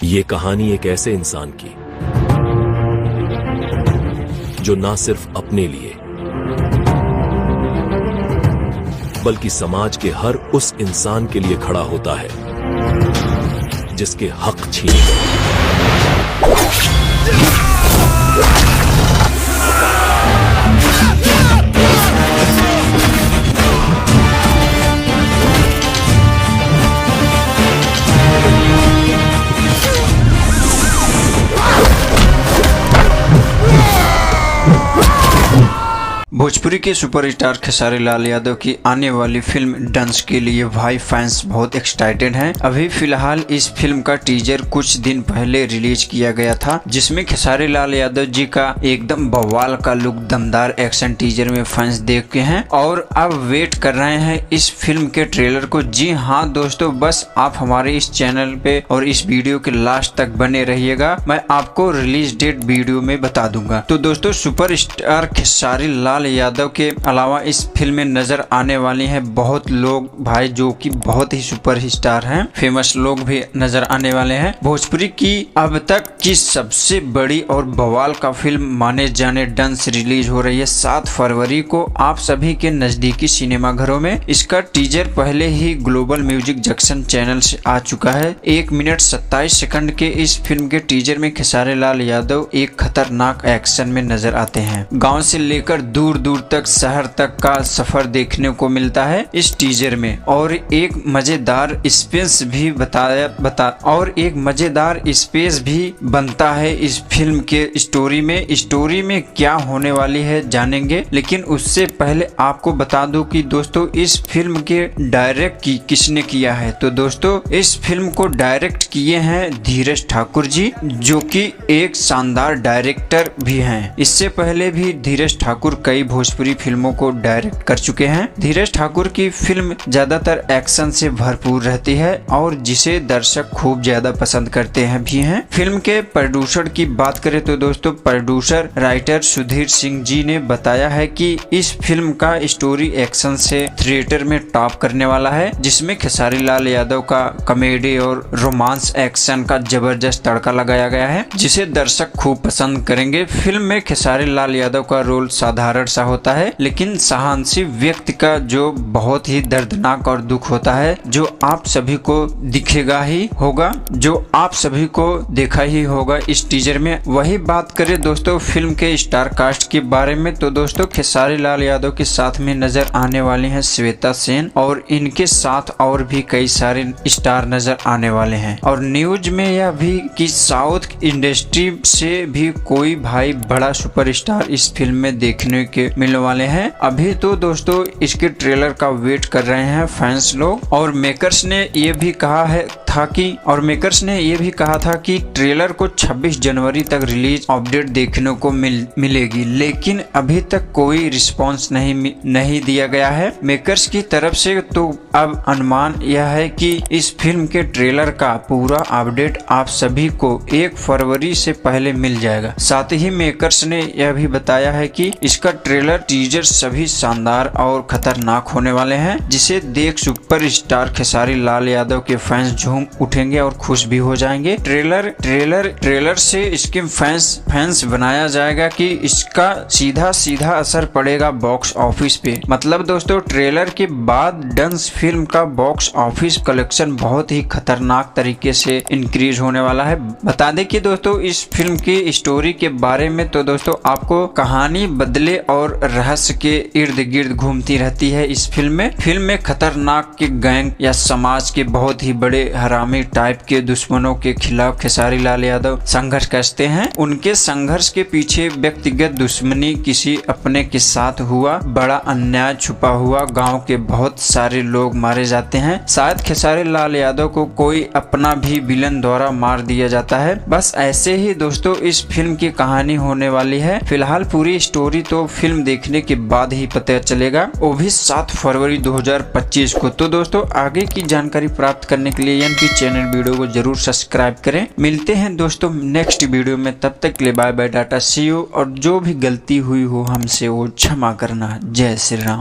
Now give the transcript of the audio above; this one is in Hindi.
ये कहानी एक ऐसे इंसान की जो ना सिर्फ अपने लिए बल्कि समाज के हर उस इंसान के लिए खड़ा होता है जिसके हक छीने गए। भोजपुरी के सुपरस्टार खेसारी लाल यादव की आने वाली फिल्म डंस के लिए भाई फैंस बहुत एक्साइटेड हैं। अभी फिलहाल इस फिल्म का टीजर कुछ दिन पहले रिलीज किया गया था, जिसमें खेसारी लाल यादव जी का एकदम बवाल का लुक, दमदार एक्शन टीजर में फैंस देख के हैं और अब वेट कर रहे हैं इस फिल्म के ट्रेलर को। जी हाँ दोस्तों, बस आप हमारे इस चैनल पे और इस वीडियो के लास्ट तक बने रहिएगा, मैं आपको रिलीज डेट वीडियो में बता दूंगा। तो दोस्तों, सुपरस्टार खेसारी लाल यादव के अलावा इस फिल्म में नजर आने वाली हैं बहुत लोग भाई, जो कि बहुत ही सुपरस्टार हैं, फेमस लोग भी नजर आने वाले हैं। भोजपुरी की अब तक की सबसे बड़ी और बवाल का फिल्म माने जाने डंस रिलीज हो रही है 7 फरवरी को आप सभी के नजदीकी सिनेमा घरों में। इसका टीजर पहले ही ग्लोबल म्यूजिक जंक्शन चैनल से आ चुका है। 1 मिनट 27 सेकंड के इस फिल्म के टीजर में खेसारी लाल यादव एक खतरनाक एक्शन में नजर आते हैं। गाँव से लेकर दूर दूर तक, शहर तक का सफर देखने को मिलता है इस टीजर में, और एक मजेदार स्पेस भी बनता है इस फिल्म के स्टोरी में क्या होने वाली है जानेंगे। लेकिन उससे पहले आपको बता दूं कि दोस्तों, इस फिल्म के डायरेक्ट किसने किया है। तो दोस्तों, इस फिल्म को डायरेक्ट किए हैं धीरज ठाकुर जी, जो कि एक शानदार डायरेक्टर भी हैं। इससे पहले भी धीरज ठाकुर कई भोजपुरी फिल्मों को डायरेक्ट कर चुके हैं। धीरज ठाकुर की फिल्म ज्यादातर एक्शन से भरपूर रहती है और जिसे दर्शक खूब ज्यादा पसंद करते हैं भी हैं। फिल्म के प्रोड्यूसर की बात करें तो दोस्तों, प्रोड्यूसर राइटर सुधीर सिंह जी ने बताया है कि इस फिल्म का स्टोरी एक्शन से थिएटर में टॉप करने वाला है, जिसमें खेसारी लाल यादव का कॉमेडी और रोमांस एक्शन का जबरदस्त तड़का लगाया गया है, जिसे दर्शक खूब पसंद करेंगे। फिल्म में खेसारी लाल यादव का रोल साधारण सा होता है, लेकिन सहनशील व्यक्ति का जो बहुत ही दर्दनाक और दुख होता है, जो आप सभी को दिखेगा ही होगा, जो आप सभी को देखा ही होगा इस टीजर में। वही बात करें दोस्तों फिल्म के स्टार कास्ट के बारे में, तो दोस्तों खेसारी लाल यादव के साथ में नजर आने वाली हैं श्वेता सेन, और इनके साथ और भी कई सारे स्टार नजर आने वाले हैं। और न्यूज में यह भी कि साउथ इंडस्ट्री से भी कोई भाई बड़ा सुपरस्टार इस फिल्म में देखने के मिलने वाले हैं। अभी तो दोस्तों इसके ट्रेलर का वेट कर रहे हैं फैंस लोग, और मेकर्स ने ये भी कहा था कि ट्रेलर को 26 जनवरी तक रिलीज अपडेट देखने को मिलेगी, लेकिन अभी तक कोई रिस्पांस नहीं दिया गया है मेकर्स की तरफ से। तो अब अनुमान यह है कि इस फिल्म के ट्रेलर का पूरा अपडेट आप सभी को 1 फरवरी से पहले मिल जाएगा। साथ ही मेकर्स ने यह भी बताया है कि इसका ट्रेलर टीजर सभी शानदार और खतरनाक होने वाले हैं, जिसे देख सुपरस्टार खेसारी लाल यादव के फैंस झूम उठेंगे और खुश भी हो जाएंगे। ट्रेलर से इसके फैंस बनाया जाएगा कि इसका सीधा असर पड़ेगा बॉक्स ऑफिस पे। मतलब दोस्तों, ट्रेलर के बाद डंस फिल्म का बॉक्स ऑफिस कलेक्शन बहुत ही खतरनाक तरीके से इंक्रीज होने वाला है। बता दें कि दोस्तों इस फिल्म की स्टोरी के बारे में, तो दोस्तों आपको कहानी बदले और रहस्य के इर्द गिर्द घूमती रहती है इस फिल्म में खतरनाक के गैंग या समाज के बहुत ही बड़े हरामी टाइप के दुश्मनों के खिलाफ खेसारी लाल यादव संघर्ष करते हैं। उनके संघर्ष के पीछे व्यक्तिगत दुश्मनी, किसी अपने के साथ हुआ बड़ा अन्याय छुपा हुआ, गांव के बहुत सारे लोग मारे जाते हैं। शायद खेसारी लाल यादव को कोई अपना भी विलन द्वारा मार दिया जाता है। बस ऐसे ही दोस्तों इस फिल्म की कहानी होने वाली है। फिलहाल पूरी स्टोरी तो फिल्म देखने के बाद ही पता चलेगा, वो भी 7 फरवरी 2025 को। तो दोस्तों आगे की जानकारी प्राप्त करने के लिए एनपी चैनल वीडियो को जरूर सब्सक्राइब करें। मिलते हैं दोस्तों नेक्स्ट वीडियो में, तब तक के लिए bye bye, tata, see you. और जो भी गलती हुई हो हमसे वो क्षमा करना। जय श्री राम।